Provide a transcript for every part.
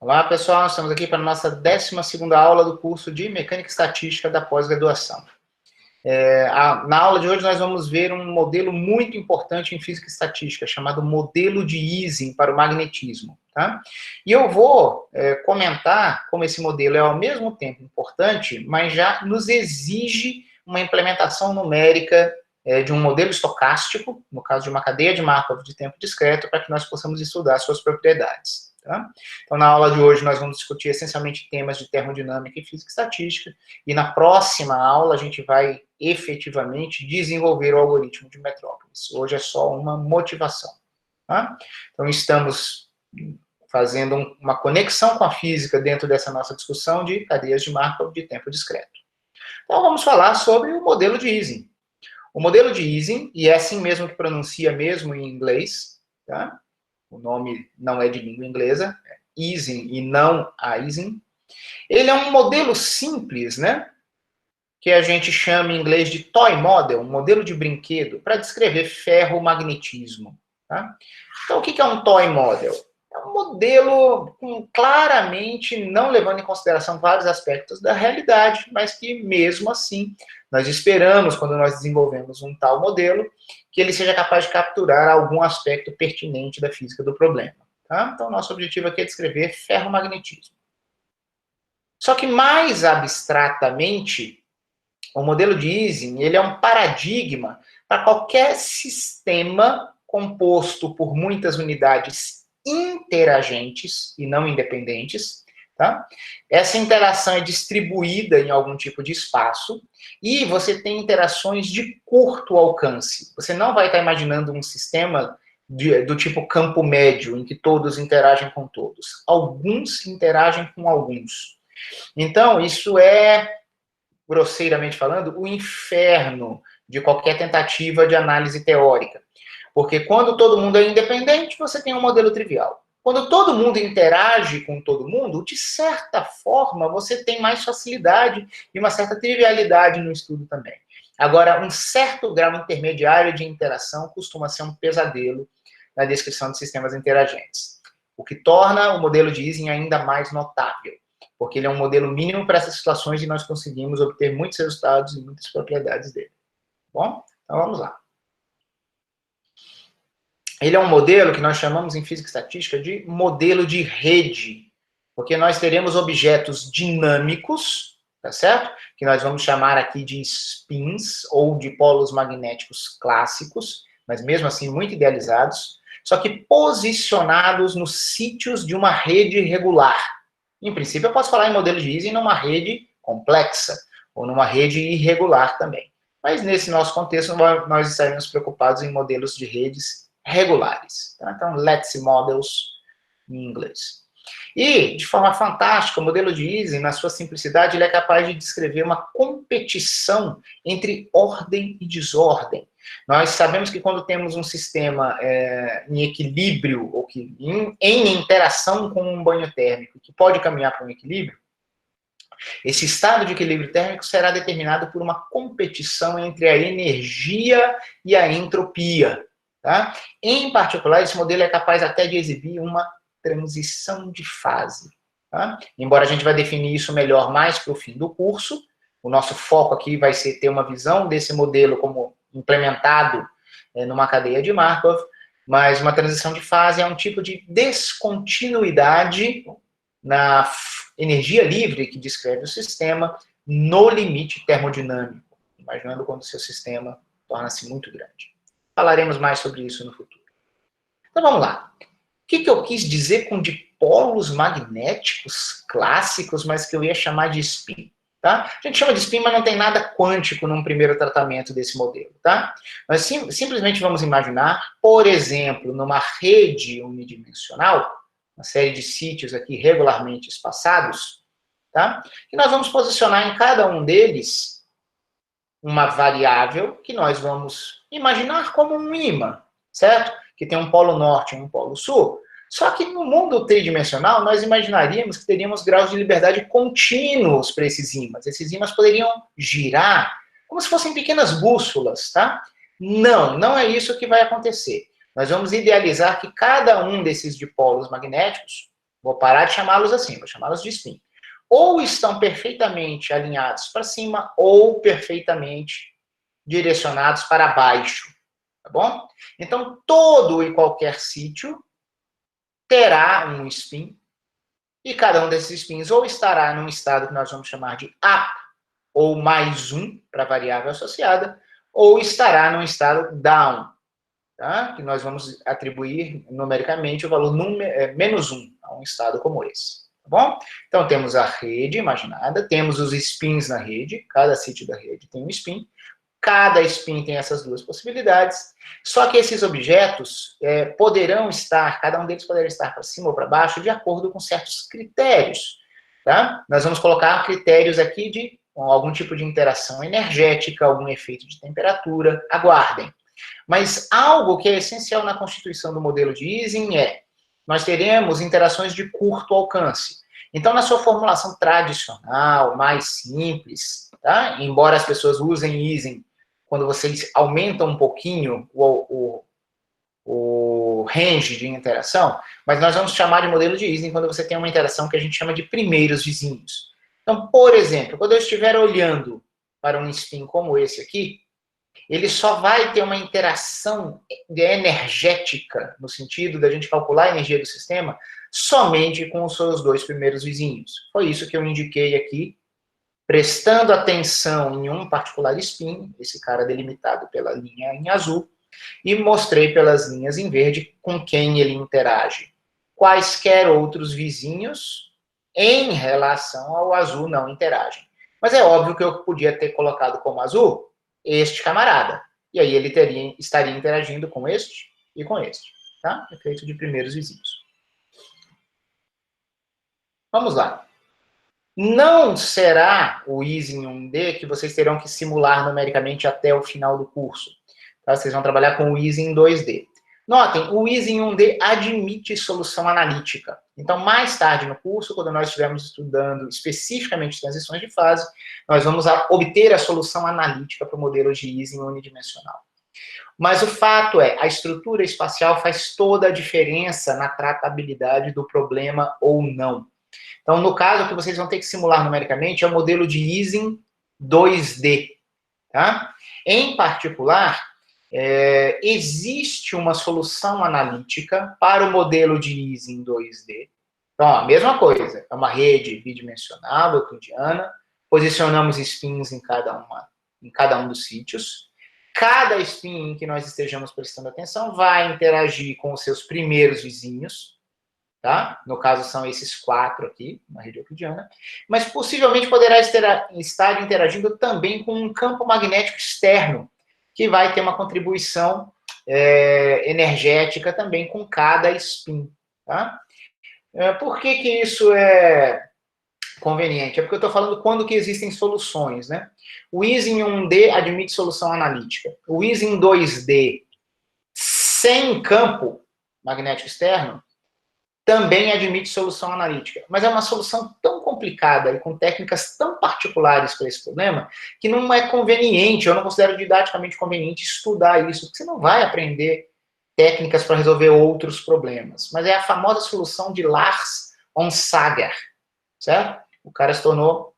Olá, pessoal. Estamos aqui para a nossa 12ª aula do curso de Mecânica Estatística da pós-graduação. Na aula de hoje, nós vamos ver um modelo muito importante em Física e Estatística, chamado modelo de Ising para o magnetismo. Tá? E eu vou comentar como esse modelo é, ao mesmo tempo, importante, mas já nos exige uma implementação numérica de um modelo estocástico, no caso de uma cadeia de Markov de tempo discreto, para que nós possamos estudar suas propriedades. Tá? Então, na aula de hoje, nós vamos discutir essencialmente temas de termodinâmica e física estatística, e na próxima aula a gente vai efetivamente desenvolver o algoritmo de Metrópolis. Hoje é só uma motivação. Tá? Então, estamos fazendo uma conexão com a física dentro dessa nossa discussão de cadeias de Markov de tempo discreto. Então, vamos falar sobre o modelo de Ising. O modelo de Ising, e é assim mesmo que pronuncia mesmo em inglês, tá? O nome não é de língua inglesa, é Ising e não Ising. Ele é um modelo simples, né? Que a gente chama em inglês de toy model, um modelo de brinquedo, para descrever ferromagnetismo. Tá? Então, o que é um toy model? É um modelo claramente não levando em consideração vários aspectos da realidade, mas que, mesmo assim, nós esperamos, quando nós desenvolvemos um tal modelo, que ele seja capaz de capturar algum aspecto pertinente da física do problema. Tá? Então, nosso objetivo aqui é descrever ferromagnetismo. Só que, mais abstratamente, o modelo de Ising ele é um paradigma para qualquer sistema composto por muitas unidades interagentes e não independentes. Tá? Essa interação é distribuída em algum tipo de espaço e você tem interações de curto alcance. Você não vai estar imaginando um sistema do tipo campo médio, em que todos interagem com todos. Alguns interagem com alguns. Então, isso é, grosseiramente falando, o inferno de qualquer tentativa de análise teórica. Porque quando todo mundo é independente, você tem um modelo trivial. Quando todo mundo interage com todo mundo, de certa forma, você tem mais facilidade e uma certa trivialidade no estudo também. Agora, um certo grau intermediário de interação costuma ser um pesadelo na descrição de sistemas interagentes. O que torna o modelo de Ising ainda mais notável, porque ele é um modelo mínimo para essas situações e nós conseguimos obter muitos resultados e muitas propriedades dele. Bom, então vamos lá. Ele é um modelo que nós chamamos em física estatística de modelo de rede, porque nós teremos objetos dinâmicos, tá certo? Que nós vamos chamar aqui de spins, ou de polos magnéticos clássicos, mas mesmo assim muito idealizados, só que posicionados nos sítios de uma rede regular. Em princípio, eu posso falar em modelo de Ising numa rede complexa, ou numa rede irregular também. Mas nesse nosso contexto, nós estaremos preocupados em modelos de redes regulares. Tá? Então, let's models em inglês. E, de forma fantástica, o modelo de Ising, na sua simplicidade, ele é capaz de descrever uma competição entre ordem e desordem. Nós sabemos que quando temos um sistema em equilíbrio, ou que em interação com um banho térmico, que pode caminhar para um equilíbrio, esse estado de equilíbrio térmico será determinado por uma competição entre a energia e a entropia. Tá? Em particular, esse modelo é capaz até de exibir uma transição de fase. Tá? Embora a gente vai definir isso melhor mais para o fim do curso, o nosso foco aqui vai ser ter uma visão desse modelo como implementado numa cadeia de Markov, mas uma transição de fase é um tipo de descontinuidade na energia livre que descreve o sistema no limite termodinâmico, imaginando quando o seu sistema torna-se muito grande. Falaremos mais sobre isso no futuro. Então vamos lá. O que eu quis dizer com dipolos magnéticos clássicos, mas que eu ia chamar de spin? Tá? A gente chama de spin, mas não tem nada quântico num primeiro tratamento desse modelo. Tá? Nós simplesmente vamos imaginar, por exemplo, numa rede unidimensional, uma série de sítios aqui regularmente espaçados, tá? E nós vamos posicionar em cada um deles uma variável que nós vamos imaginar como um ímã, certo? Que tem um polo norte e um polo sul. Só que no mundo tridimensional, nós imaginaríamos que teríamos graus de liberdade contínuos para esses ímãs. Esses ímãs poderiam girar como se fossem pequenas bússolas, tá? Não é isso que vai acontecer. Nós vamos idealizar que cada um desses dipolos magnéticos Vou parar de chamá-los assim, vou chamá-los de spin. Ou estão perfeitamente alinhados para cima, ou perfeitamente direcionados para baixo, tá bom? Então, todo e qualquer sítio terá um spin, e cada um desses spins ou estará num estado que nós vamos chamar de up, ou mais um, para a variável associada, ou estará num estado down, tá? Que nós vamos atribuir numericamente o valor menos 1 a um estado como esse. Tá bom? Então, temos a rede imaginada, temos os spins na rede, cada sítio da rede tem um spin, cada spin tem essas duas possibilidades, só que esses objetos poderão estar, cada um deles poderá estar para cima ou para baixo, de acordo com certos critérios. Tá? Nós vamos colocar critérios aqui de algum tipo de interação energética, algum efeito de temperatura, aguardem. Mas algo que é essencial na constituição do modelo de Ising nós teremos interações de curto alcance. Então, na sua formulação tradicional, mais simples, tá? Embora as pessoas usem Ising quando vocês aumentam um pouquinho o range de interação, mas nós vamos chamar de modelo de Ising quando você tem uma interação que a gente chama de primeiros vizinhos. Então, por exemplo, quando eu estiver olhando para um spin como esse aqui, ele só vai ter uma interação energética, no sentido da gente calcular a energia do sistema, somente com os seus dois primeiros vizinhos. Foi isso que eu indiquei aqui, prestando atenção em um particular spin, esse cara delimitado pela linha em azul, e mostrei pelas linhas em verde com quem ele interage. Quaisquer outros vizinhos, em relação ao azul, não interagem. Mas é óbvio que eu podia ter colocado como azul este camarada. E aí ele estaria interagindo com este e com este. Tá? Efeito de primeiros vizinhos. Vamos lá. Não será o Ising 1D que vocês terão que simular numericamente até o final do curso. Tá? Vocês vão trabalhar com o Ising 2D. Notem, o Ising 1D admite solução analítica. Então, mais tarde no curso, quando nós estivermos estudando especificamente transições de fase, nós vamos obter a solução analítica para o modelo de Ising unidimensional. Mas o fato a estrutura espacial faz toda a diferença na tratabilidade do problema ou não. Então, no caso, o que vocês vão ter que simular numericamente é o modelo de Ising 2D. Tá? Em particular, existe uma solução analítica para o modelo de Ising 2D. Então, a mesma coisa, é uma rede bidimensional, euclidiana, posicionamos spins em cada um dos sítios. Cada spin em que nós estejamos prestando atenção vai interagir com os seus primeiros vizinhos, tá? No caso, são esses 4 aqui, na rede euclidiana, mas possivelmente poderá estar interagindo também com um campo magnético externo, que vai ter uma contribuição energética também com cada spin. Tá? Por que isso é conveniente? É porque eu estou falando quando que existem soluções. Né? O Ising 1D admite solução analítica. O Ising 2D, sem campo magnético externo, também admite solução analítica. Mas é uma solução tão complicada e com técnicas tão particulares para esse problema que não é conveniente, eu não considero didaticamente conveniente estudar isso, porque você não vai aprender técnicas para resolver outros problemas. Mas é a famosa solução de Lars Onsager, certo? O cara se tornou...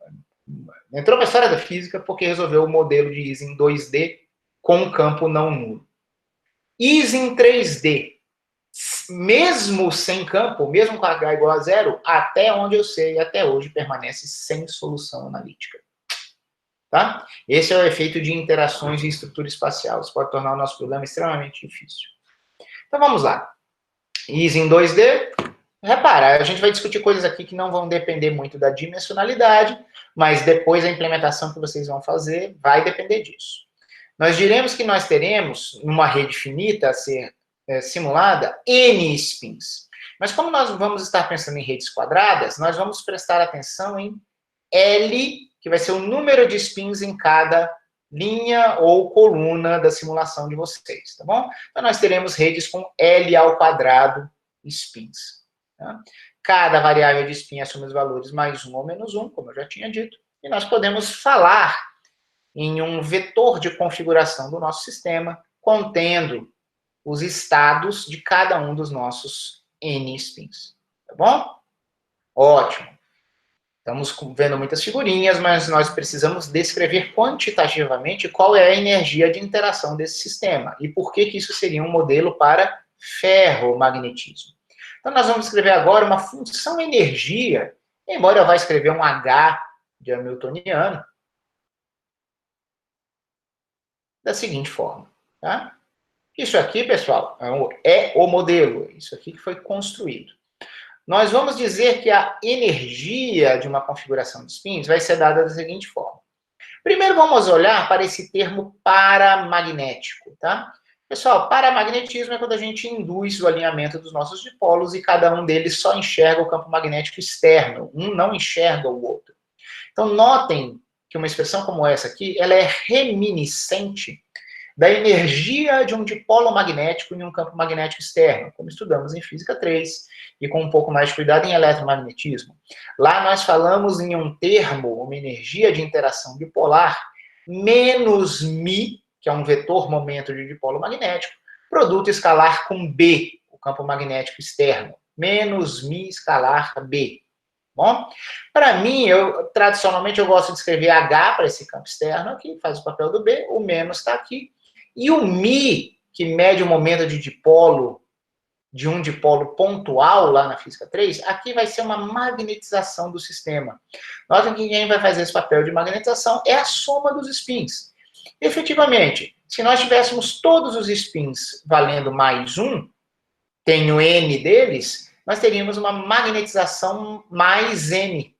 entrou para a história da física porque resolveu o modelo de Ising 2D com um campo não nulo. Ising 3D, mesmo sem campo, mesmo com H igual a 0, até onde eu sei, até hoje, permanece sem solução analítica. Tá? Esse é o efeito de interações em estrutura espacial. Isso pode tornar o nosso problema extremamente difícil. Então, vamos lá. Ising 2D, repara, a gente vai discutir coisas aqui que não vão depender muito da dimensionalidade, mas depois a implementação que vocês vão fazer vai depender disso. Nós diremos que nós teremos, numa rede finita a ser simulada, N spins. Mas como nós vamos estar pensando em redes quadradas, nós vamos prestar atenção em L, que vai ser o número de spins em cada linha ou coluna da simulação de vocês, tá bom? Então, nós teremos redes com L ao quadrado spins. Tá? Cada variável de spin assume os valores mais 1 ou menos 1, como eu já tinha dito, e nós podemos falar em um vetor de configuração do nosso sistema, contendo os estados de cada um dos nossos N spins, tá bom? Ótimo. Estamos vendo muitas figurinhas, mas nós precisamos descrever quantitativamente qual é a energia de interação desse sistema e por que isso seria um modelo para ferromagnetismo. Então, nós vamos escrever agora uma função energia, embora eu vá escrever um H de Hamiltoniano, da seguinte forma, tá? Isso aqui, pessoal, é o modelo, isso aqui que foi construído. Nós vamos dizer que a energia de uma configuração de spins vai ser dada da seguinte forma. Primeiro, vamos olhar para esse termo paramagnético, tá? Pessoal, paramagnetismo é quando a gente induz o alinhamento dos nossos dipolos e cada um deles só enxerga o campo magnético externo, um não enxerga o outro. Então, notem que uma expressão como essa aqui, ela é reminiscente da energia de um dipolo magnético em um campo magnético externo, como estudamos em Física 3, e com um pouco mais de cuidado em eletromagnetismo. Lá nós falamos em um termo, uma energia de interação dipolar, menos μ, que é um vetor momento de dipolo magnético, produto escalar com B, o campo magnético externo, menos μ escalar B. Bom, para mim, tradicionalmente eu gosto de escrever H para esse campo externo aqui, faz o papel do B, o menos está aqui, e o μ, que mede o momento de dipolo, de um dipolo pontual lá na física 3, aqui vai ser uma magnetização do sistema. Notem que quem vai fazer esse papel de magnetização é a soma dos spins. Efetivamente, se nós tivéssemos todos os spins valendo mais 1, tenho N deles, nós teríamos uma magnetização mais M,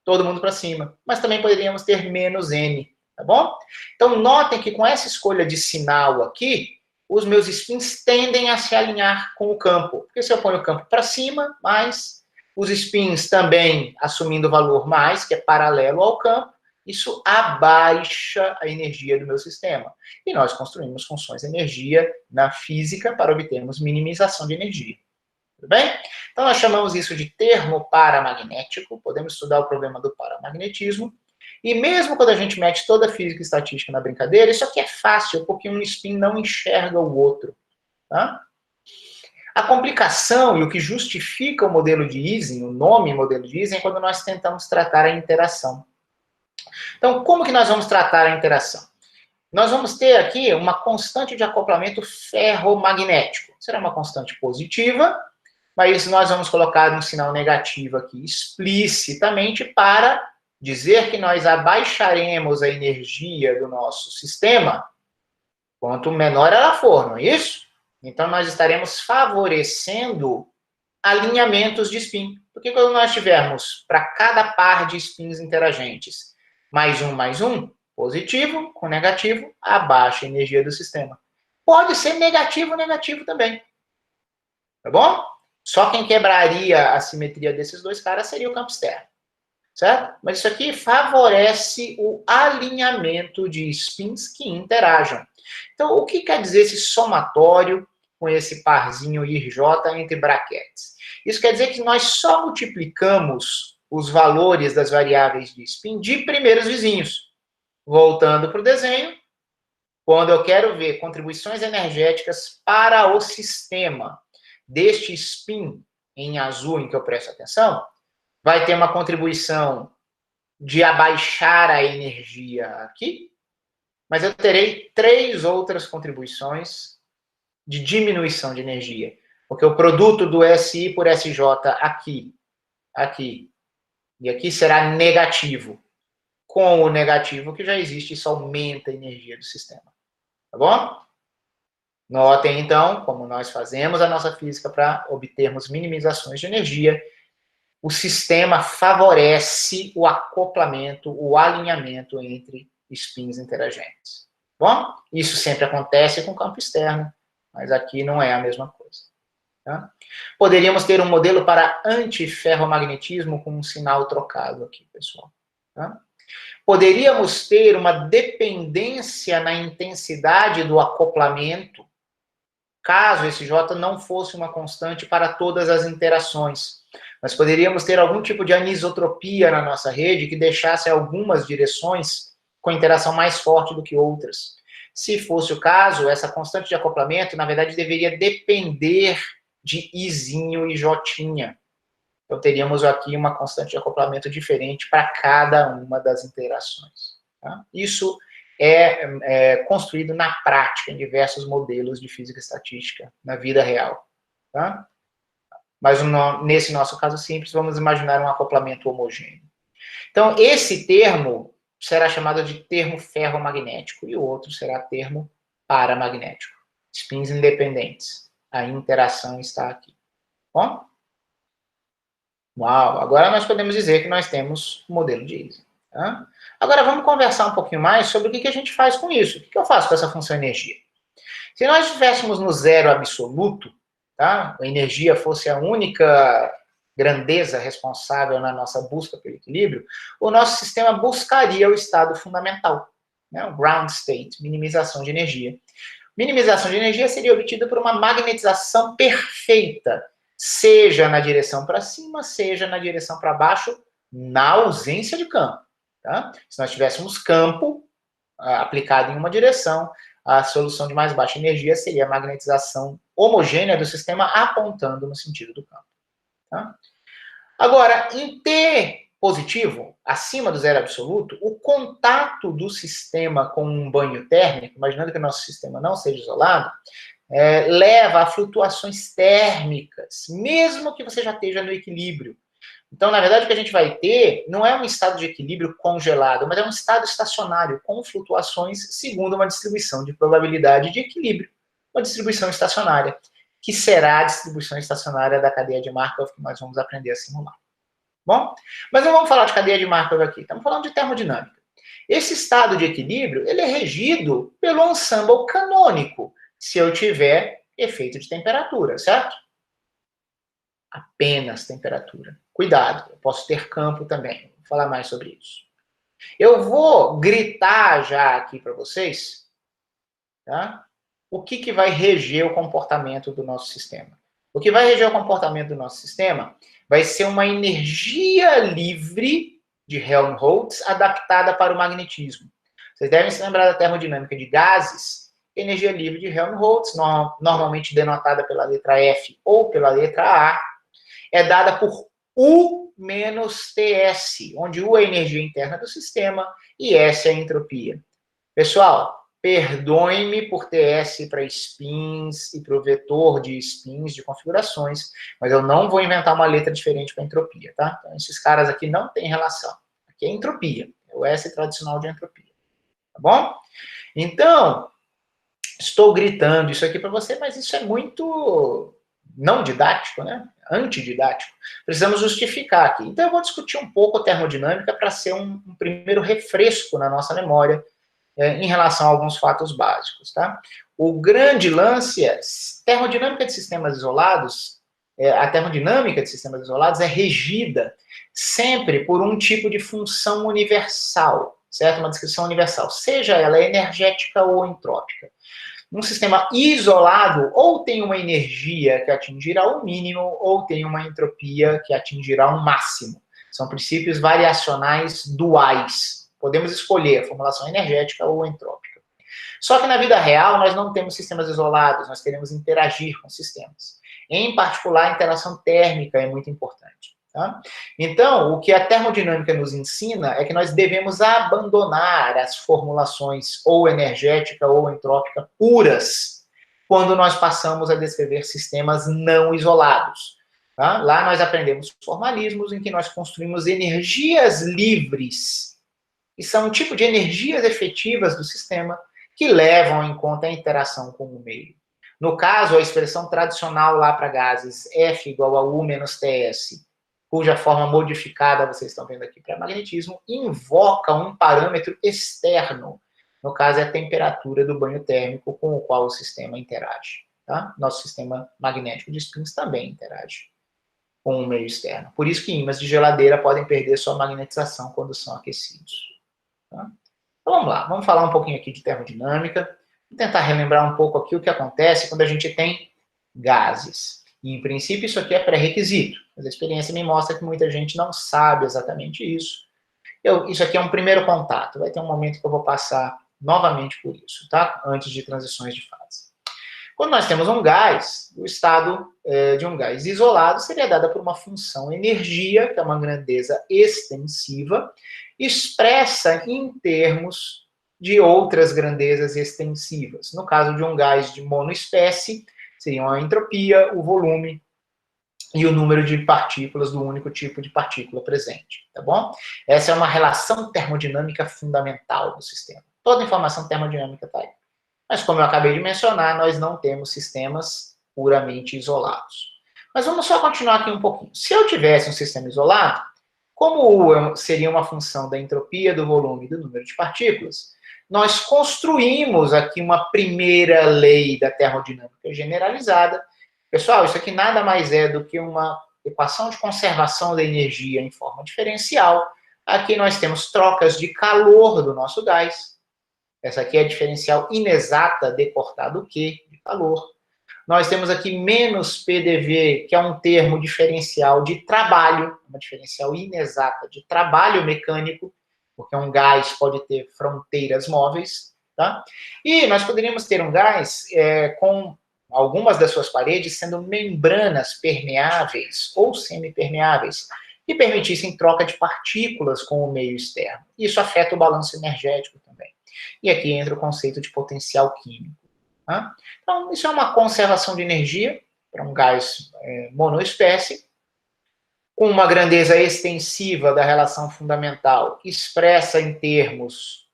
todo mundo para cima. Mas também poderíamos ter menos M, tá bom? Então, notem que com essa escolha de sinal aqui, os meus spins tendem a se alinhar com o campo. Porque se eu ponho o campo para cima, mais os spins também assumindo o valor mais, que é paralelo ao campo, isso abaixa a energia do meu sistema. E nós construímos funções de energia na física para obtermos minimização de energia. Tudo bem? Então, nós chamamos isso de termo paramagnético, podemos estudar o problema do paramagnetismo, e mesmo quando a gente mete toda a física e estatística na brincadeira, isso aqui é fácil, porque um spin não enxerga o outro. Tá? A complicação e o que justifica o modelo de Ising, o nome modelo de Ising, é quando nós tentamos tratar a interação. Então, como que nós vamos tratar a interação? Nós vamos ter aqui uma constante de acoplamento ferromagnético. Será uma constante positiva, mas nós vamos colocar um sinal negativo aqui explicitamente para dizer que nós abaixaremos a energia do nosso sistema quanto menor ela for, não é isso? Então, nós estaremos favorecendo alinhamentos de spin. Porque quando nós tivermos para cada par de spins interagentes mais um, positivo com negativo, abaixa a energia do sistema. Pode ser negativo também. Tá bom? Só quem quebraria a simetria desses dois caras seria o campo externo. Certo? Mas isso aqui favorece o alinhamento de spins que interajam. Então, o que quer dizer esse somatório com esse parzinho IJ entre braquetes? Isso quer dizer que nós só multiplicamos os valores das variáveis de spin de primeiros vizinhos. Voltando para o desenho, quando eu quero ver contribuições energéticas para o sistema deste spin em azul em que eu presto atenção, vai ter uma contribuição de abaixar a energia aqui, mas eu terei 3 outras contribuições de diminuição de energia. Porque o produto do SI por SJ aqui e aqui será negativo. Com o negativo que já existe, isso aumenta a energia do sistema. Tá bom? Notem, então, como nós fazemos a nossa física para obtermos minimizações de energia. O sistema favorece o acoplamento, o alinhamento entre spins interagentes. Bom, isso sempre acontece com o campo externo, mas aqui não é a mesma coisa. Tá? Poderíamos ter um modelo para antiferromagnetismo com um sinal trocado aqui, pessoal. Tá? Poderíamos ter uma dependência na intensidade do acoplamento, caso esse J não fosse uma constante para todas as interações. Nós poderíamos ter algum tipo de anisotropia na nossa rede que deixasse algumas direções com interação mais forte do que outras. Se fosse o caso, essa constante de acoplamento, na verdade, deveria depender de Izinho e Jotinha. Então, teríamos aqui uma constante de acoplamento diferente para cada uma das interações. Tá? Isso é construído na prática, em diversos modelos de física estatística, na vida real. Tá? Mas nesse nosso caso simples, vamos imaginar um acoplamento homogêneo. Então, esse termo será chamado de termo ferromagnético, e o outro será termo paramagnético. Spins independentes. A interação está aqui. Bom? Uau! Agora nós podemos dizer que nós temos o modelo de Ising. Tá? Agora vamos conversar um pouquinho mais sobre o que a gente faz com isso. O que eu faço com essa função energia? Se nós estivéssemos no zero absoluto, tá? A energia fosse a única grandeza responsável na nossa busca pelo equilíbrio, o nosso sistema buscaria o estado fundamental, né? O ground state, minimização de energia. Minimização de energia seria obtida por uma magnetização perfeita, seja na direção para cima, seja na direção para baixo, na ausência de campo. Tá? Se nós tivéssemos campo aplicado em uma direção, a solução de mais baixa energia seria a magnetização homogênea do sistema apontando no sentido do campo. Tá? Agora, em T positivo, acima do zero absoluto, o contato do sistema com um banho térmico, imaginando que o nosso sistema não seja isolado, leva a flutuações térmicas, mesmo que você já esteja no equilíbrio. Então, na verdade, o que a gente vai ter não é um estado de equilíbrio congelado, mas é um estado estacionário, com flutuações segundo uma distribuição de probabilidade de equilíbrio, uma distribuição estacionária, que será a distribuição estacionária da cadeia de Markov, que nós vamos aprender a simular. Bom, mas não vamos falar de cadeia de Markov aqui, estamos falando de termodinâmica. Esse estado de equilíbrio, ele é regido pelo ensemble canônico, se eu tiver efeito de temperatura, certo? Apenas temperatura. Cuidado, eu posso ter campo também. Vou falar mais sobre isso. Eu vou gritar já aqui para vocês, tá? O que vai reger o comportamento do nosso sistema. O que vai reger o comportamento do nosso sistema vai ser uma energia livre de Helmholtz adaptada para o magnetismo. Vocês devem se lembrar da termodinâmica de gases. Energia livre de Helmholtz, normalmente denotada pela letra F ou pela letra A, é dada por U menos TS, onde U é a energia interna do sistema e S é a entropia. Pessoal, perdoem-me por TS para spins e para o vetor de spins, de configurações, mas eu não vou inventar uma letra diferente para entropia, tá? Então, esses caras aqui não têm relação. Aqui é entropia, é o S tradicional de entropia, tá bom? Então, estou gritando isso aqui para você, mas isso é muito não didático, né? Antididático. Precisamos justificar aqui. Então, eu vou discutir um pouco a termodinâmica para ser um primeiro refresco na nossa memória em relação a alguns fatos básicos, tá? O grande lance é termodinâmica de sistemas isolados. A termodinâmica de sistemas isolados é regida sempre por um tipo de função universal, certo? Uma descrição universal, seja ela energética ou entrópica. Um sistema isolado ou tem uma energia que atingirá o mínimo ou tem uma entropia que atingirá o máximo. São princípios variacionais duais. Podemos escolher a formulação energética ou entrópica. Só que na vida real nós não temos sistemas isolados, nós queremos interagir com sistemas. Em particular, a interação térmica é muito importante. Tá? Então, o que a termodinâmica nos ensina é que nós devemos abandonar as formulações ou energética ou entrópica puras quando nós passamos a descrever sistemas não isolados. Tá? Lá nós aprendemos formalismos em que nós construímos energias livres, que são um tipo de energias efetivas do sistema que levam em conta a interação com o meio. No caso, a expressão tradicional lá para gases, F igual a U menos TS, cuja forma modificada vocês estão vendo aqui para magnetismo, invoca um parâmetro externo. No caso, é a temperatura do banho térmico com o qual o sistema interage. Tá? Nosso sistema magnético de spins também interage com o meio externo. Por isso que ímãs de geladeira podem perder sua magnetização quando são aquecidos. Tá? Então vamos lá, vamos falar um pouquinho aqui de termodinâmica, vou tentar relembrar um pouco aqui o que acontece quando a gente tem gases. E, em princípio, isso aqui é pré-requisito, mas a experiência me mostra que muita gente não sabe exatamente isso. Isso aqui é um primeiro contato, vai ter um momento que eu vou passar novamente por isso, tá? Antes de transições de fase. Quando nós temos um gás, o estado de um gás isolado seria dada por uma função energia, que é uma grandeza extensiva, expressa em termos de outras grandezas extensivas. No caso de um gás de monoespécie, seriam a entropia, o volume e o número de partículas do único tipo de partícula presente, tá bom? Essa é uma relação termodinâmica fundamental do sistema. Toda informação termodinâmica está aí. Mas, como eu acabei de mencionar, nós não temos sistemas puramente isolados. Mas vamos só continuar aqui um pouquinho. Se eu tivesse um sistema isolado, como U seria uma função da entropia, do volume e do número de partículas, nós construímos aqui uma primeira lei da termodinâmica generalizada. Pessoal, isso aqui nada mais é do que uma equação de conservação da energia em forma diferencial. Aqui nós temos trocas de calor do nosso gás. Essa aqui é a diferencial inexata d cortado Q, de calor. Nós temos aqui menos PDV, que é um termo diferencial de trabalho, uma diferencial inexata de trabalho mecânico, porque um gás pode ter fronteiras móveis, tá? E nós poderíamos ter um gás com algumas das suas paredes sendo membranas permeáveis ou semipermeáveis, que permitissem troca de partículas com o meio externo. Isso afeta o balanço energético também. E aqui entra o conceito de potencial químico. Tá? Então, isso é uma conservação de energia para um gás monoespécie, com uma grandeza extensiva da relação fundamental, expressa em termos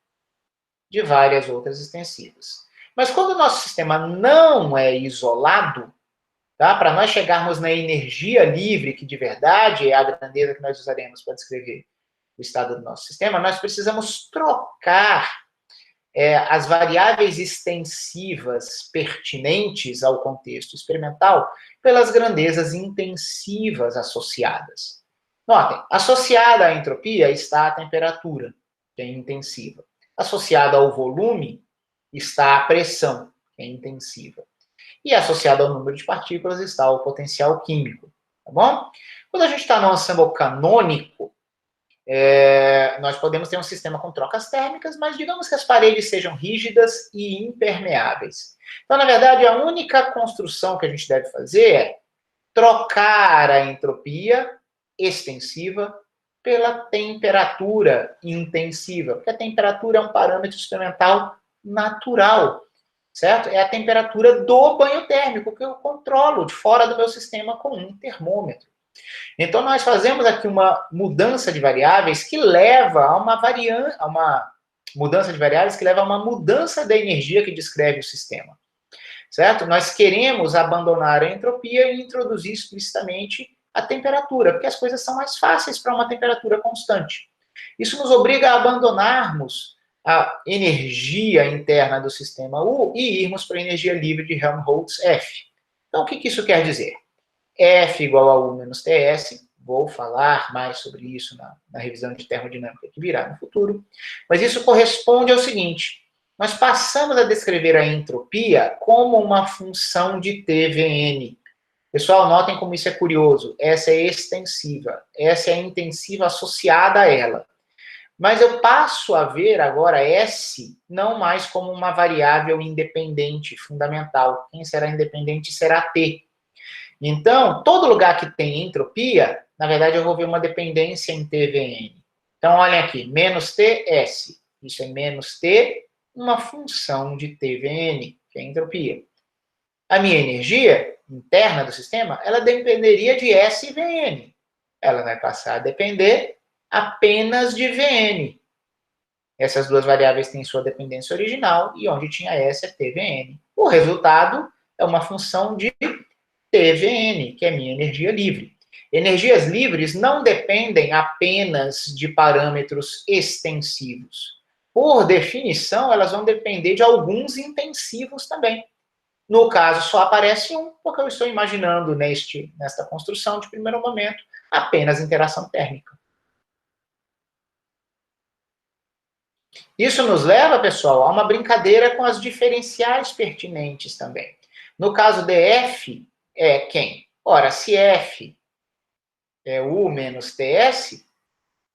de várias outras extensivas. Mas quando o nosso sistema não é isolado, tá? Para nós chegarmos na energia livre, que de verdade é a grandeza que nós usaremos para descrever o estado do nosso sistema, nós precisamos trocar as variáveis extensivas pertinentes ao contexto experimental pelas grandezas intensivas associadas. Notem, associada à entropia está a temperatura, que é intensiva. Associada ao volume está a pressão, que é intensiva. E associada ao número de partículas está o potencial químico, tá bom? Quando a gente está no ensemble canônico, nós podemos ter um sistema com trocas térmicas, mas digamos que as paredes sejam rígidas e impermeáveis. Então, na verdade, a única construção que a gente deve fazer é trocar a entropia extensiva pela temperatura intensiva, porque a temperatura é um parâmetro experimental natural, certo? É a temperatura do banho térmico que eu controlo de fora do meu sistema com um termômetro. Então, nós fazemos aqui uma mudança de variáveis que leva a uma mudança de variáveis que leva a uma mudança da energia que descreve o sistema, certo? Nós queremos abandonar a entropia e introduzir explicitamente a temperatura, porque as coisas são mais fáceis para uma temperatura constante. Isso nos obriga a abandonarmos a energia interna do sistema U e irmos para a energia livre de Helmholtz F. Então, o que isso quer dizer? F igual a U menos TS, vou falar mais sobre isso na revisão de termodinâmica que virá no futuro, mas isso corresponde ao seguinte: nós passamos a descrever a entropia como uma função de TVN. Pessoal, notem como isso é curioso. Essa é extensiva, essa é a intensiva associada a ela. Mas eu passo a ver agora S não mais como uma variável independente, fundamental. Quem será independente será T. Então, todo lugar que tem entropia, na verdade, eu vou ver uma dependência em TVN. Então, olhem aqui, menos TS. Isso é menos T, uma função de TVN, que é entropia. A minha energia interna do sistema, ela dependeria de S e VN. Ela vai passar a depender apenas de VN. Essas duas variáveis têm sua dependência original, e onde tinha S é TVN. O resultado é uma função de TVN, que é minha energia livre. Energias livres não dependem apenas de parâmetros extensivos. Por definição, elas vão depender de alguns intensivos também. No caso, só aparece um, porque eu estou imaginando nesta construção de primeiro momento apenas interação térmica. Isso nos leva, pessoal, a uma brincadeira com as diferenciais pertinentes também. No caso dF, é quem? Ora, se F é U menos TS,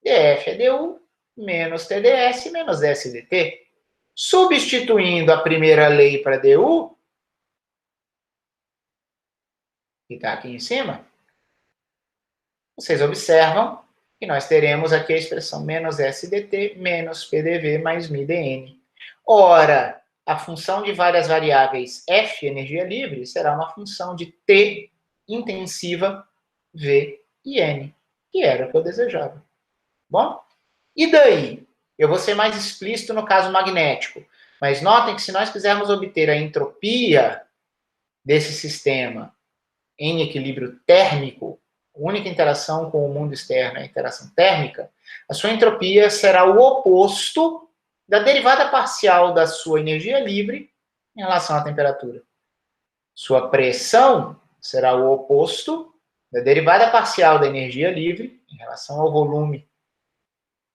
dF é DU menos TDS menos SDT. Substituindo a primeira lei para DU, que está aqui em cima, vocês observam que nós teremos aqui a expressão menos SDT menos PDV mais MIDN. Ora, a função de várias variáveis F, energia livre, será uma função de T intensiva, V e N, que era o que eu desejava. Bom? E daí? Eu vou ser mais explícito no caso magnético, mas notem que se nós quisermos obter a entropia desse sistema em equilíbrio térmico, a única interação com o mundo externo é a interação térmica, a sua entropia será o oposto da derivada parcial da sua energia livre em relação à temperatura. Sua pressão será o oposto da derivada parcial da energia livre em relação ao volume.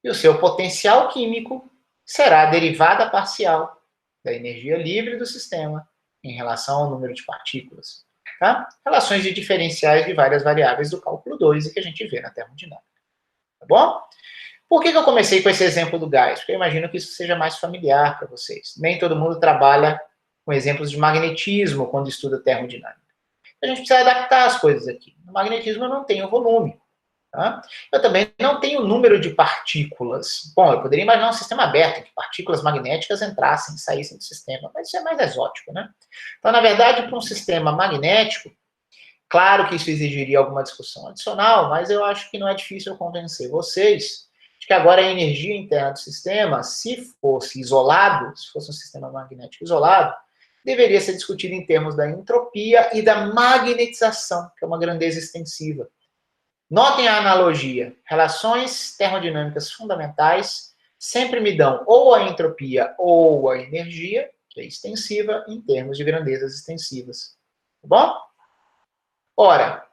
E o seu potencial químico será a derivada parcial da energia livre do sistema em relação ao número de partículas. Tá? Relações de diferenciais de várias variáveis do cálculo 2 e que a gente vê na termodinâmica. Tá bom? Por que eu comecei com esse exemplo do gás? Porque eu imagino que isso seja mais familiar para vocês. Nem todo mundo trabalha com exemplos de magnetismo quando estuda termodinâmica. A gente precisa adaptar as coisas aqui. No magnetismo eu não tenho volume. Tá? Eu também não tenho número de partículas. Bom, eu poderia imaginar um sistema aberto, em que partículas magnéticas entrassem e saíssem do sistema, mas isso é mais exótico, né? Então, na verdade, para um sistema magnético, claro que isso exigiria alguma discussão adicional, mas eu acho que não é difícil eu convencer vocês de que agora a energia interna do sistema, se fosse isolado, se fosse um sistema magnético isolado, deveria ser discutido em termos da entropia e da magnetização, que é uma grandeza extensiva. Notem a analogia. Relações termodinâmicas fundamentais sempre me dão ou a entropia ou a energia, que é extensiva, em termos de grandezas extensivas. Tá bom? Ora,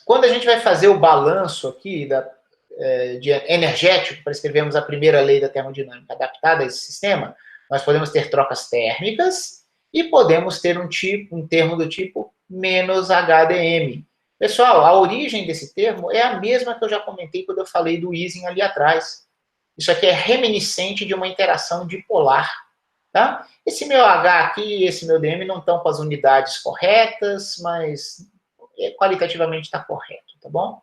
quando a gente vai fazer o balanço aqui de energético, para escrevermos a primeira lei da termodinâmica adaptada a esse sistema, nós podemos ter trocas térmicas e podemos ter um termo do tipo menos HDM. Pessoal, a origem desse termo é a mesma que eu já comentei quando eu falei do Ising ali atrás. Isso aqui é reminiscente de uma interação dipolar. Tá? Esse meu H aqui e esse meu DM não estão com as unidades corretas, mas qualitativamente está correto, tá bom?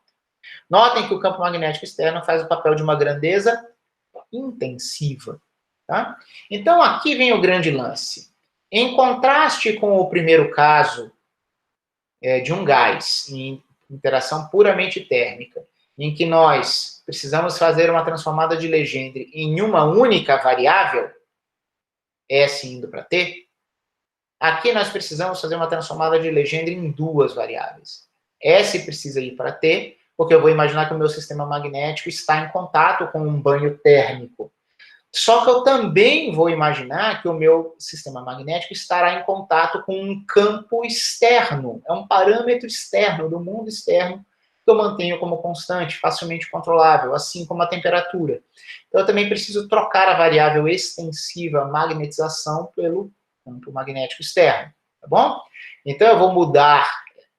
Notem que o campo magnético externo faz o papel de uma grandeza intensiva. Tá? Então, aqui vem o grande lance. Em contraste com o primeiro caso de um gás em interação puramente térmica, em que nós precisamos fazer uma transformada de Legendre em uma única variável, S indo para T, aqui nós precisamos fazer uma transformada de Legendre em duas variáveis. S precisa ir para T, porque eu vou imaginar que o meu sistema magnético está em contato com um banho térmico. Só que eu também vou imaginar que o meu sistema magnético estará em contato com um campo externo. É um parâmetro externo, do mundo externo, que eu mantenho como constante, facilmente controlável, assim como a temperatura. Então, eu também preciso trocar a variável extensiva magnetização pelo campo magnético externo, tá bom? Então, eu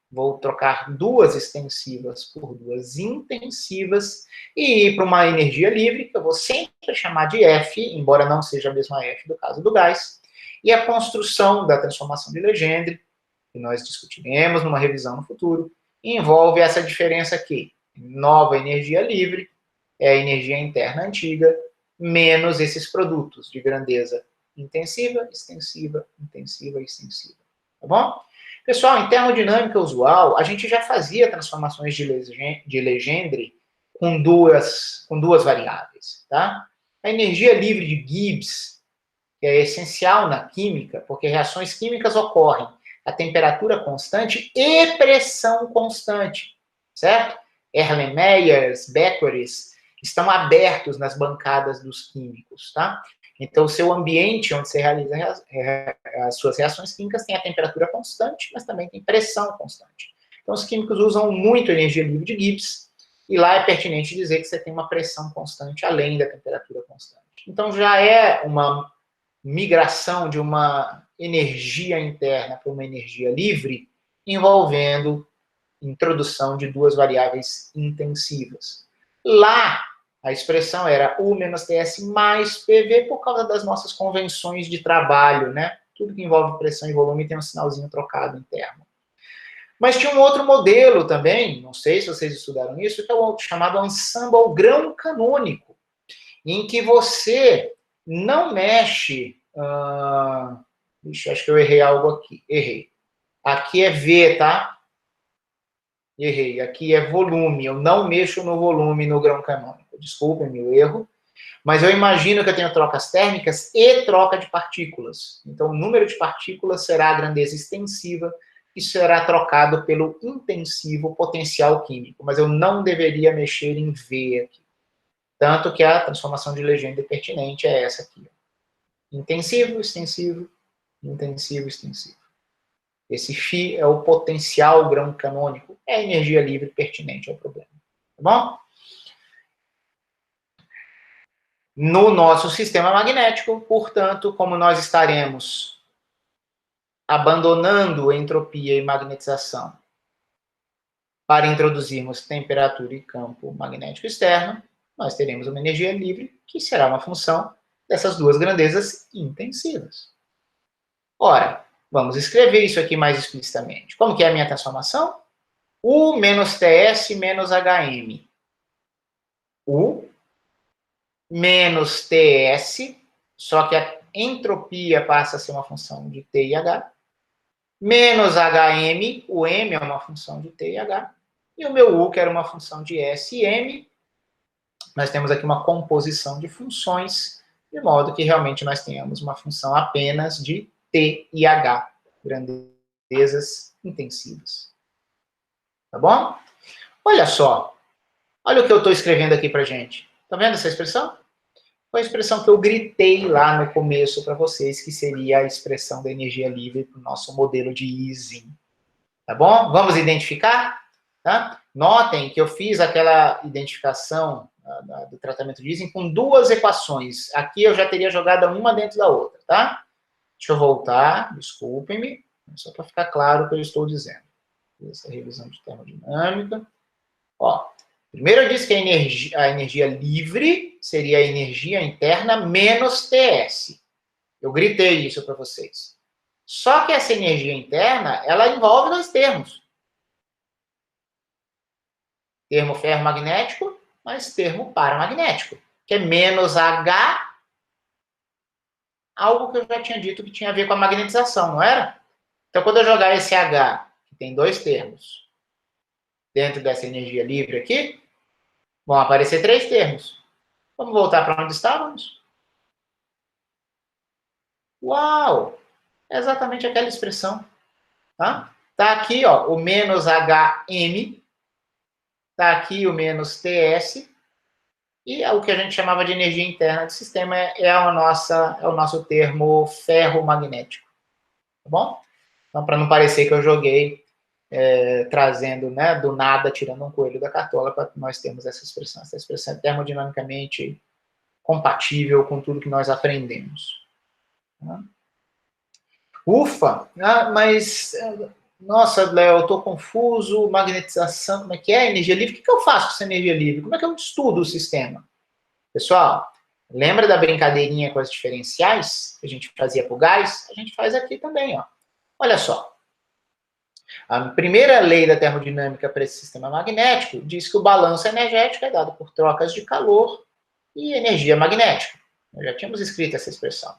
vou trocar duas extensivas por duas intensivas e ir para uma energia livre, que eu vou sempre chamar de F, embora não seja a mesma F do caso do gás, e a construção da transformação de Legendre, que nós discutiremos numa revisão no futuro, envolve essa diferença aqui. Nova energia livre é a energia interna antiga, menos esses produtos de grandeza intensiva, extensiva, intensiva e extensiva. Tá bom? Pessoal, em termodinâmica usual, a gente já fazia transformações de Legendre com duas variáveis, tá? A energia livre de Gibbs, que é essencial na química, porque reações químicas ocorrem a temperatura constante e pressão constante, certo? Erlenmeyers, Becquerels estão abertos nas bancadas dos químicos, tá? Então, o seu ambiente onde você realiza as suas reações químicas tem a temperatura constante, mas também tem pressão constante. Então, os químicos usam muito energia livre de Gibbs, e lá é pertinente dizer que você tem uma pressão constante além da temperatura constante. Então, já é uma migração de uma energia interna para uma energia livre, envolvendo introdução de duas variáveis intensivas. Lá, a expressão era U menos TS mais PV por causa das nossas convenções de trabalho, né? Tudo que envolve pressão e volume tem um sinalzinho trocado interno. Mas tinha um outro modelo também, não sei se vocês estudaram isso, que é o chamado ensemble grão canônico, em que você não mexe... acho que eu errei algo aqui. Errei. Aqui é V, tá? Errei. Aqui é volume. Eu não mexo no volume no grão canônico. Desculpem meu erro. Mas eu imagino que eu tenho trocas térmicas e troca de partículas. Então, o número de partículas será a grandeza extensiva e será trocado pelo intensivo potencial químico. Mas eu não deveria mexer em V aqui. Tanto que a transformação de legenda pertinente é essa aqui. Intensivo, extensivo, intensivo, extensivo. Esse φ é o potencial grão canônico. É a energia livre pertinente ao problema. Tá bom? No nosso sistema magnético, portanto, como nós estaremos abandonando entropia e magnetização para introduzirmos temperatura e campo magnético externo, nós teremos uma energia livre, que será uma função dessas duas grandezas intensivas. Ora, vamos escrever isso aqui mais explicitamente. Como que é a minha transformação? U menos TS menos HM. U menos TS, só que a entropia passa a ser uma função de T e H, menos HM, o M é uma função de T e H, e o meu U, que era uma função de S e M, nós temos aqui uma composição de funções, de modo que realmente nós tenhamos uma função apenas de T e H, grandezas intensivas. Tá bom? Olha só, olha o que eu estou escrevendo aqui para gente. Tá vendo essa expressão? Foi a expressão que eu gritei lá no começo para vocês, que seria a expressão da energia livre para o nosso modelo de Ising. Tá bom? Vamos identificar? Tá? Notem que eu fiz aquela identificação do tratamento de Ising com duas equações. Aqui eu já teria jogado uma dentro da outra, tá? Deixa eu voltar, desculpem-me, só para ficar claro o que eu estou dizendo. Essa revisão de termodinâmica. Ó, primeiro eu disse que a energia livre seria a energia interna menos TS. Eu gritei isso para vocês. Só que essa energia interna, ela envolve dois termos. Termo ferromagnético, mas termo paramagnético, que é menos H, algo que eu já tinha dito que tinha a ver com a magnetização, não era? Então, quando eu jogar esse H, que tem dois termos, dentro dessa energia livre aqui, vão aparecer três termos. Vamos voltar para onde estávamos? Uau! É exatamente aquela expressão. Tá? Tá aqui, ó, o menos HM, tá aqui o menos TS, e o que a gente chamava de energia interna do sistema é o nosso termo ferromagnético. Tá bom? Então, para não parecer que eu joguei trazendo, né, do nada, tirando um coelho da cartola, para nós termos essa expressão. Essa expressão é termodinamicamente compatível com tudo que nós aprendemos. Tá? Ufa! Mas, nossa, Léo, eu estou confuso, magnetização, como é que é? Energia livre? O que eu faço com essa energia livre? Como é que eu estudo o sistema? Pessoal, lembra da brincadeirinha com as diferenciais que a gente fazia para o gás? A gente faz aqui também, ó. Olha só. A primeira lei da termodinâmica para esse sistema magnético diz que o balanço energético é dado por trocas de calor e energia magnética. Nós já tínhamos escrito essa expressão.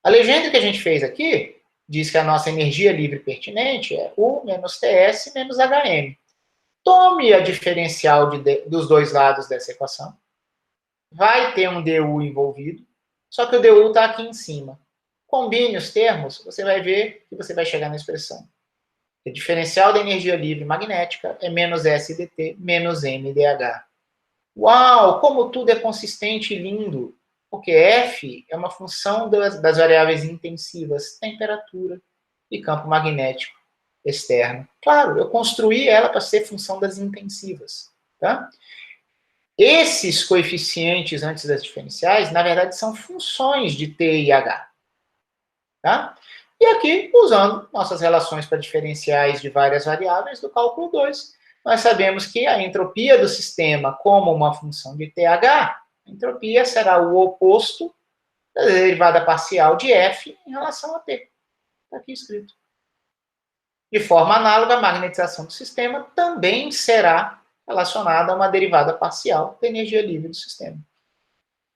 A legenda que a gente fez aqui diz que a nossa energia livre pertinente é U menos TS menos HM. Tome a diferencial dos dois lados dessa equação. Vai ter um DU envolvido, só que o DU está aqui em cima. Combine os termos, você vai ver que você vai chegar na expressão. O diferencial da energia livre magnética é menos SDT menos MDH. Uau, como tudo é consistente e lindo! Porque F é uma função das variáveis intensivas, temperatura e campo magnético externo. Claro, eu construí ela para ser função das intensivas. Tá? Esses coeficientes antes das diferenciais, na verdade, são funções de T e H. Tá? E aqui, usando nossas relações para diferenciais de várias variáveis do cálculo 2, nós sabemos que a entropia do sistema, como uma função de TH, a entropia será o oposto da derivada parcial de F em relação a T. Está aqui escrito. De forma análoga, a magnetização do sistema também será relacionada a uma derivada parcial da energia livre do sistema.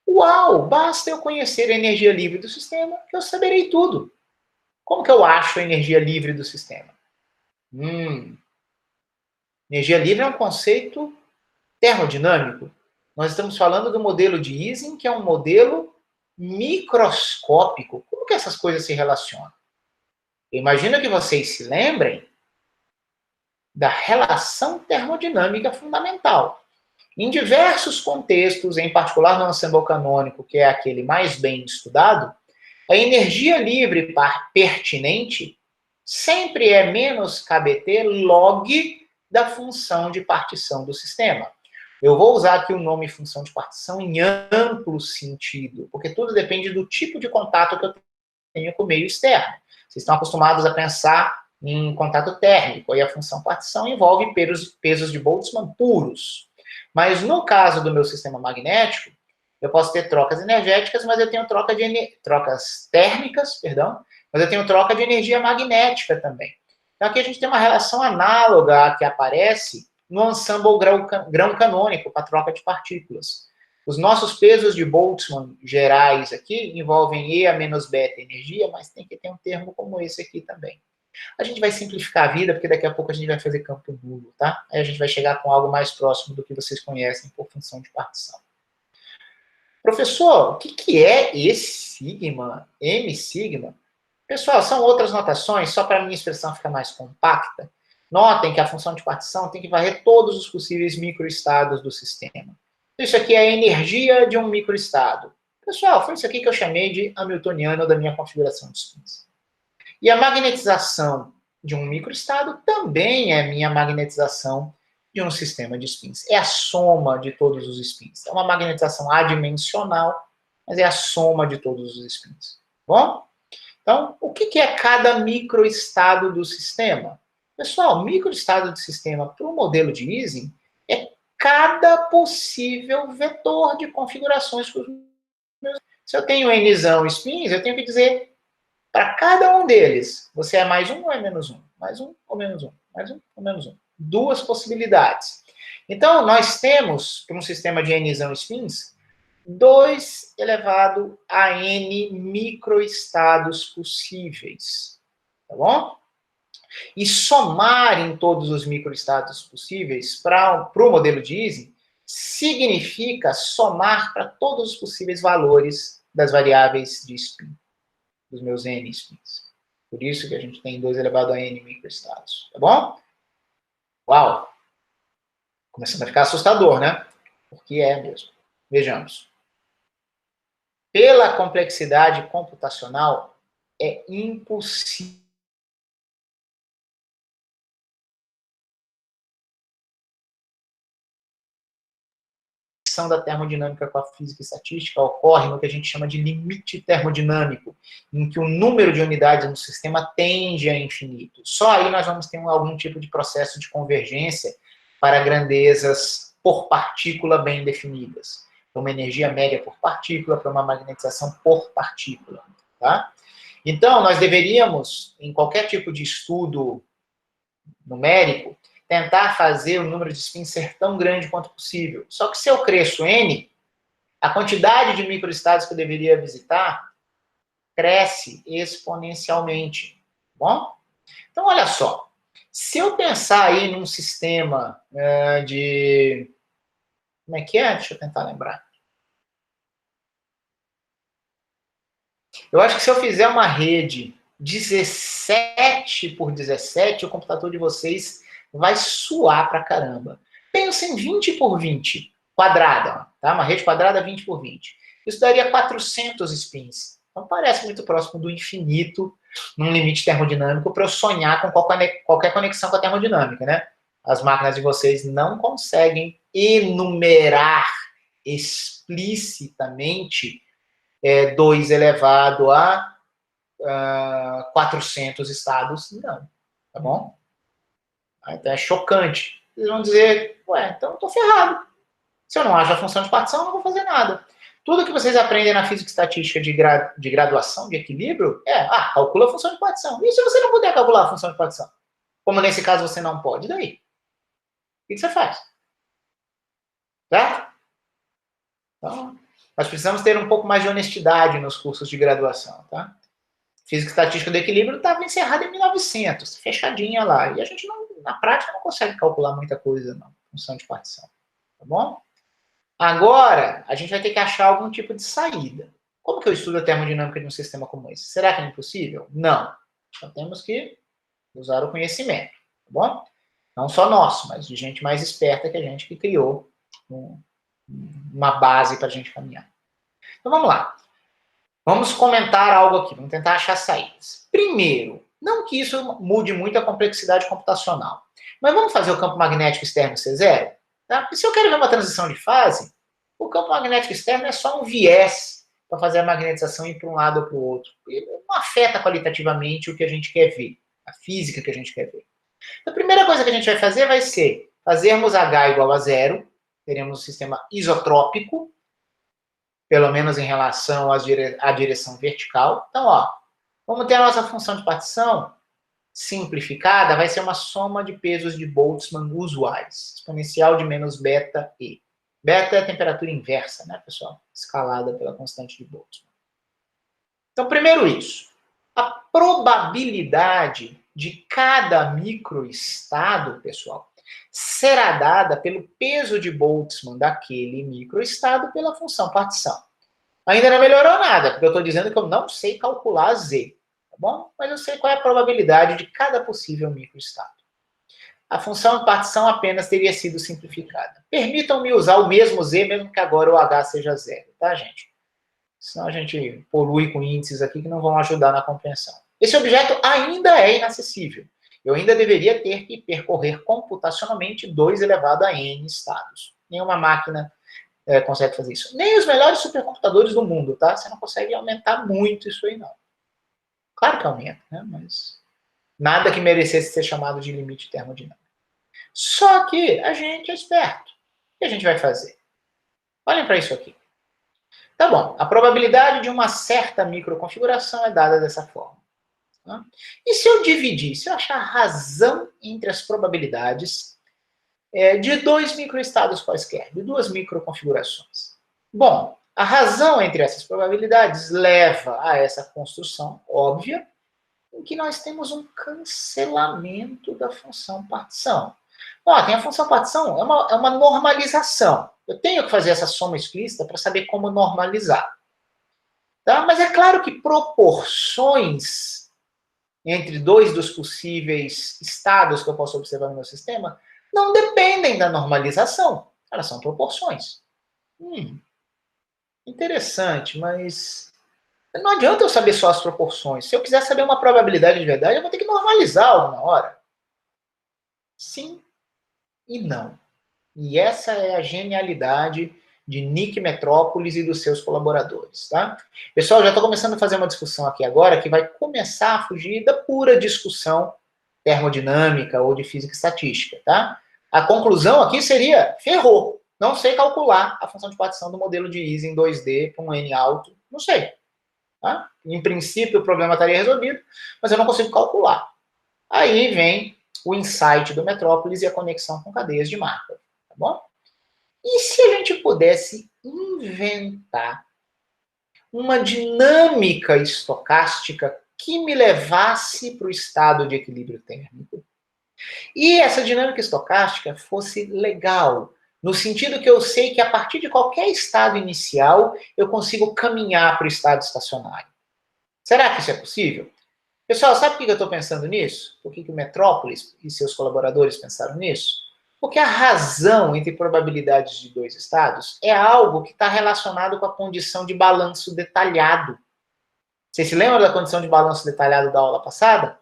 Uau! Basta eu conhecer a energia livre do sistema que eu saberei tudo. Como que eu acho a energia livre do sistema? Energia livre é um conceito termodinâmico. Nós estamos falando do modelo de Ising, que é um modelo microscópico. Como que essas coisas se relacionam? Eu imagino que vocês se lembrem da relação termodinâmica fundamental. Em diversos contextos, em particular no ensemble canônico, que é aquele mais bem estudado, a energia livre pertinente sempre é menos kBT log da função de partição do sistema. Eu vou usar aqui o nome função de partição em amplo sentido, porque tudo depende do tipo de contato que eu tenho com o meio externo. Vocês estão acostumados a pensar em contato térmico, e a função partição envolve pesos de Boltzmann puros. Mas no caso do meu sistema magnético, eu posso ter trocas energéticas, mas eu tenho trocas térmicas, mas eu tenho troca de energia magnética também. Então aqui a gente tem uma relação análoga à que aparece no ensemble grão canônico, para troca de partículas. Os nossos pesos de Boltzmann gerais aqui envolvem E a menos beta energia, mas tem que ter um termo como esse aqui também. A gente vai simplificar a vida, porque daqui a pouco a gente vai fazer campo nulo, tá? Aí a gente vai chegar com algo mais próximo do que vocês conhecem por função de partição. Professor, o que é E sigma, M sigma? Pessoal, são outras notações, só para a minha expressão ficar mais compacta. Notem que a função de partição tem que varrer todos os possíveis microestados do sistema. Isso aqui é a energia de um microestado. Pessoal, foi isso aqui que eu chamei de hamiltoniano da minha configuração de spins. E a magnetização de um microestado também é minha magnetização de um sistema de spins. É a soma de todos os spins. É uma magnetização adimensional, mas é a soma de todos os spins. Bom? Então, o que é cada microestado do sistema? Pessoal, microestado do sistema para o modelo de Ising é cada possível vetor de configurações. Se eu tenho Nzão spins, eu tenho que dizer para cada um deles, você é mais um ou é menos um? Mais um ou menos um? Mais um ou menos um? Duas possibilidades. Então, nós temos, para um sistema de Nzão spins, 2 elevado a n microestados possíveis. Tá bom? E somar em todos os microestados possíveis para o modelo de Ising significa somar para todos os possíveis valores das variáveis de spin, dos meus n spins. Por isso que a gente tem 2 elevado a n microestados. Tá bom? Uau! Começando a ficar assustador, né? Porque é mesmo. Vejamos. Pela complexidade computacional, é impossível a da termodinâmica com a física e estatística ocorre no que a gente chama de limite termodinâmico, em que o número de unidades no sistema tende a infinito. Só aí nós vamos ter algum tipo de processo de convergência para grandezas por partícula bem definidas. Uma energia média por partícula para uma magnetização por partícula. Tá? Então, nós deveríamos, em qualquer tipo de estudo numérico, tentar fazer o número de spins ser tão grande quanto possível. Só que se eu cresço n, a quantidade de microestados que eu deveria visitar cresce exponencialmente. Bom? Então, olha só. Se eu pensar aí num sistema de... Como é que é? Deixa eu tentar lembrar. Eu acho que se eu fizer uma rede 17 por 17, o computador de vocês vai suar pra caramba. Pensa em 20 por 20 quadrada, tá? Uma rede quadrada 20 por 20. Isso daria 400 spins. Então parece muito próximo do infinito num limite termodinâmico para eu sonhar com qualquer conexão com a termodinâmica, né? As máquinas de vocês não conseguem enumerar explicitamente 2 elevado a 400 estados, não. Tá bom? Então é chocante. Eles vão dizer, ué, então eu tô ferrado. Se eu não acho a função de partição, eu não vou fazer nada. Tudo que vocês aprendem na física estatística de graduação, de equilíbrio, calcula a função de partição. E se você não puder calcular a função de partição? Como nesse caso você não pode, daí? O que você faz? Certo? Então, nós precisamos ter um pouco mais de honestidade nos cursos de graduação, tá? Física e Estatística do Equilíbrio estava encerrada em 1900, fechadinha lá. E a gente, não, na prática, não consegue calcular muita coisa, não, função de partição. Tá bom? Agora, a gente vai ter que achar algum tipo de saída. Como que eu estudo a termodinâmica de um sistema como esse? Será que é impossível? Não. Então temos que usar o conhecimento, tá bom? Não só nosso, mas de gente mais esperta que a gente que criou uma base para a gente caminhar. Então vamos lá. Vamos comentar algo aqui, vamos tentar achar saídas. Primeiro, não que isso mude muito a complexidade computacional, mas vamos fazer o campo magnético externo ser zero? Tá? Porque se eu quero ver uma transição de fase, o campo magnético externo é só um viés para fazer a magnetização ir para um lado ou para o outro. Ele não afeta qualitativamente o que a gente quer ver, a física que a gente quer ver. A primeira coisa que a gente vai fazer vai ser fazermos H igual a zero, teremos um sistema isotrópico, pelo menos em relação à direção vertical. Então, ó, vamos ter a nossa função de partição simplificada, vai ser uma soma de pesos de Boltzmann usuais, exponencial de menos beta E. Beta é a temperatura inversa, né, pessoal? Escalada pela constante de Boltzmann. Então, primeiro isso. A probabilidade de cada microestado, pessoal, será dada pelo peso de Boltzmann daquele microestado pela função partição. Ainda não melhorou nada, porque eu estou dizendo que eu não sei calcular Z, tá bom? Mas eu sei qual é a probabilidade de cada possível microestado. A função de partição apenas teria sido simplificada. Permitam-me usar o mesmo Z, mesmo que agora o H seja zero, tá, gente? Senão a gente polui com índices aqui que não vão ajudar na compreensão. Esse objeto ainda é inacessível. Eu ainda deveria ter que percorrer computacionalmente 2 elevado a n estados. Nenhuma máquina consegue fazer isso. Nem os melhores supercomputadores do mundo, tá? Você não consegue aumentar muito isso aí, não. Claro que aumenta, né? Mas nada que merecesse ser chamado de limite termodinâmico. Só que a gente é esperto. O que a gente vai fazer? Olhem para isso aqui. Tá bom, a probabilidade de uma certa microconfiguração é dada dessa forma. Tá? E se eu dividir, se eu achar a razão entre as probabilidades de 2 microestados quaisquer, de 2 microconfigurações? Bom, a razão entre essas probabilidades leva a essa construção óbvia, em que nós temos um cancelamento da função partição. Ó, tem a função partição, é uma normalização. Eu tenho que fazer essa soma explícita para saber como normalizar. Tá? Mas é claro que proporções entre 2 dos possíveis estados que eu posso observar no meu sistema não dependem da normalização. Elas são proporções. Interessante, mas não adianta eu saber só as proporções. Se eu quiser saber uma probabilidade de verdade, eu vou ter que normalizar alguma hora. Sim e não. E essa é a genialidade de Nick Metrópolis e dos seus colaboradores, tá? Pessoal, já estou começando a fazer uma discussão aqui agora que vai começar a fugir da pura discussão termodinâmica ou de física estatística, tá? A conclusão aqui seria, ferrou, não sei calcular a função de partição do modelo de Ising em 2D com um N alto, não sei. Tá? Em princípio, o problema estaria resolvido, mas eu não consigo calcular. Aí vem o insight do Metrópolis e a conexão com cadeias de Markov, tá bom? E se a gente pudesse inventar uma dinâmica estocástica que me levasse para o estado de equilíbrio térmico? E essa dinâmica estocástica fosse legal, no sentido que eu sei que a partir de qualquer estado inicial, eu consigo caminhar para o estado estacionário. Será que isso é possível? Pessoal, sabe por que eu estou pensando nisso? Por que o Metrópolis e seus colaboradores pensaram nisso? Porque a razão entre probabilidades de 2 estados é algo que está relacionado com a condição de balanço detalhado. Vocês se lembram da condição de balanço detalhado da aula passada?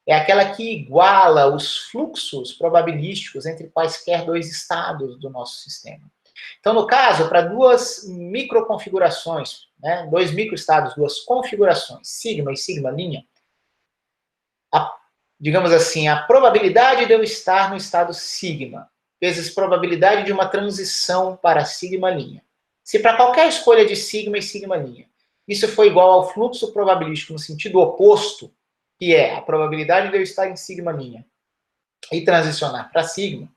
É aquela que iguala os fluxos probabilísticos entre quaisquer 2 estados do nosso sistema. Então, no caso, para 2 microconfigurações, né, 2 microestados, 2 configurações, sigma e sigma', digamos assim, a probabilidade de eu estar no estado sigma, vezes probabilidade de uma transição para sigma'. Se para qualquer escolha de sigma e sigma', isso foi igual ao fluxo probabilístico no sentido oposto, que é a probabilidade de eu estar em sigma', e transicionar para sigma,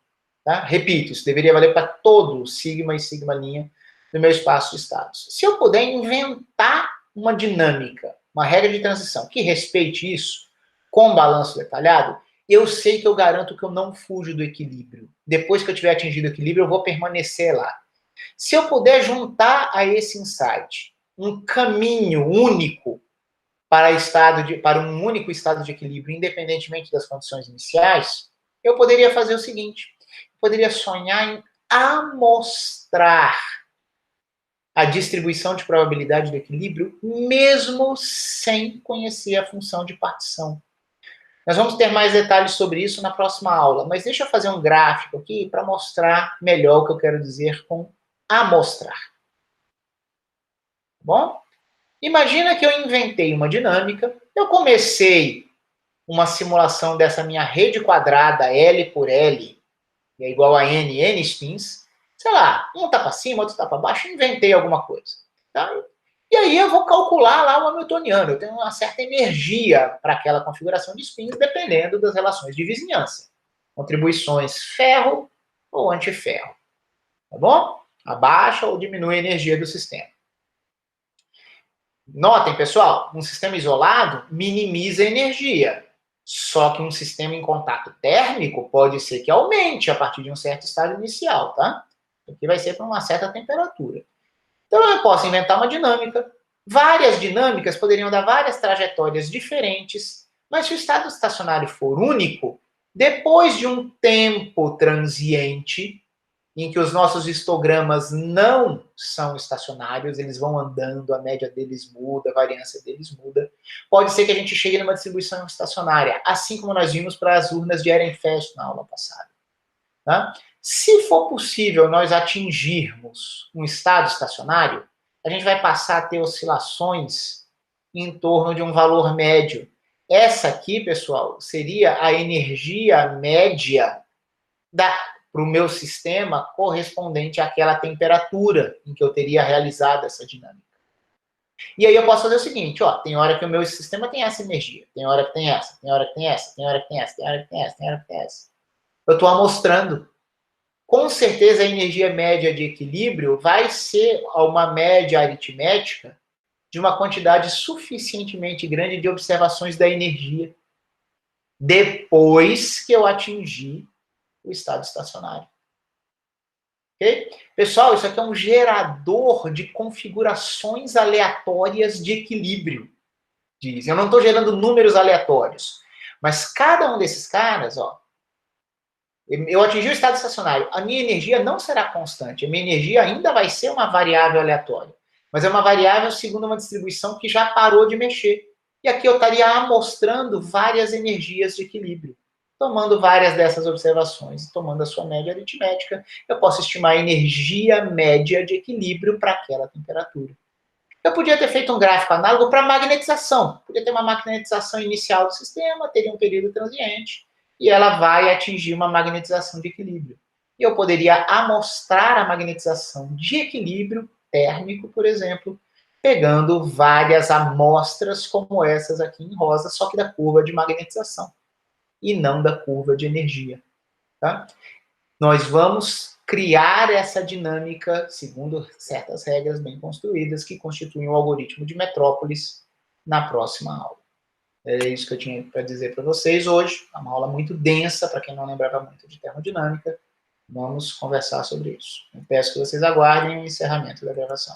tá? Repito, isso deveria valer para todo sigma e sigma' do meu espaço de estados. Se eu puder inventar uma dinâmica, uma regra de transição que respeite isso, com balanço detalhado, eu sei que eu garanto que eu não fujo do equilíbrio. Depois que eu tiver atingido o equilíbrio, eu vou permanecer lá. Se eu puder juntar a esse insight um caminho único para um único estado de equilíbrio, independentemente das condições iniciais, eu poderia fazer o seguinte: eu poderia sonhar em amostrar a distribuição de probabilidade do equilíbrio, mesmo sem conhecer a função de partição. Nós vamos ter mais detalhes sobre isso na próxima aula, mas deixa eu fazer um gráfico aqui para mostrar melhor o que eu quero dizer com amostrar. Tá bom? Imagina que eu inventei uma dinâmica, eu comecei uma simulação dessa minha rede quadrada L por L, que é igual a N spins, sei lá, um tá para cima, outro tá para baixo, inventei alguma coisa. Tá? E aí eu vou calcular lá o hamiltoniano, eu tenho uma certa energia para aquela configuração de spins, dependendo das relações de vizinhança. Contribuições ferro ou antiferro. Tá bom? Abaixa ou diminui a energia do sistema. Notem, pessoal, um sistema isolado minimiza a energia. Só que um sistema em contato térmico pode ser que aumente a partir de um certo estado inicial, tá? Aqui vai ser para uma certa temperatura. Então eu posso inventar uma dinâmica. Várias dinâmicas poderiam dar várias trajetórias diferentes, mas se o estado estacionário for único, depois de um tempo transiente, em que os nossos histogramas não são estacionários, eles vão andando, a média deles muda, a variância deles muda. Pode ser que a gente chegue numa distribuição estacionária, assim como nós vimos para as urnas de Ehrenfest na aula passada. Tá? Se for possível nós atingirmos um estado estacionário, a gente vai passar a ter oscilações em torno de um valor médio. Essa aqui, pessoal, seria a energia média para o meu sistema correspondente àquela temperatura em que eu teria realizado essa dinâmica. E aí eu posso fazer o seguinte, ó, tem hora que o meu sistema tem essa energia, tem hora que tem essa, tem hora que tem essa, tem hora que tem essa, tem hora que tem essa, tem hora que tem essa. Eu estou amostrando. Com certeza a energia média de equilíbrio vai ser uma média aritmética de uma quantidade suficientemente grande de observações da energia depois que eu atingir o estado estacionário. Ok? Pessoal, isso aqui é um gerador de configurações aleatórias de equilíbrio. Eu não estou gerando números aleatórios. Mas cada um desses caras, ó, eu atingi o estado estacionário, a minha energia não será constante, a minha energia ainda vai ser uma variável aleatória. Mas é uma variável segundo uma distribuição que já parou de mexer. E aqui eu estaria amostrando várias energias de equilíbrio. Tomando várias dessas observações e tomando a sua média aritmética, eu posso estimar a energia média de equilíbrio para aquela temperatura. Eu podia ter feito um gráfico análogo para magnetização. Podia ter uma magnetização inicial do sistema, teria um período transiente, e ela vai atingir uma magnetização de equilíbrio. E eu poderia amostrar a magnetização de equilíbrio térmico, por exemplo, pegando várias amostras como essas aqui em rosa, só que da curva de magnetização e não da curva de energia. Tá? Nós vamos criar essa dinâmica segundo certas regras bem construídas que constituem o algoritmo de Metrópolis na próxima aula. É isso que eu tinha para dizer para vocês hoje. É uma aula muito densa, para quem não lembrava muito de termodinâmica. Vamos conversar sobre isso. Eu peço que vocês aguardem o encerramento da gravação.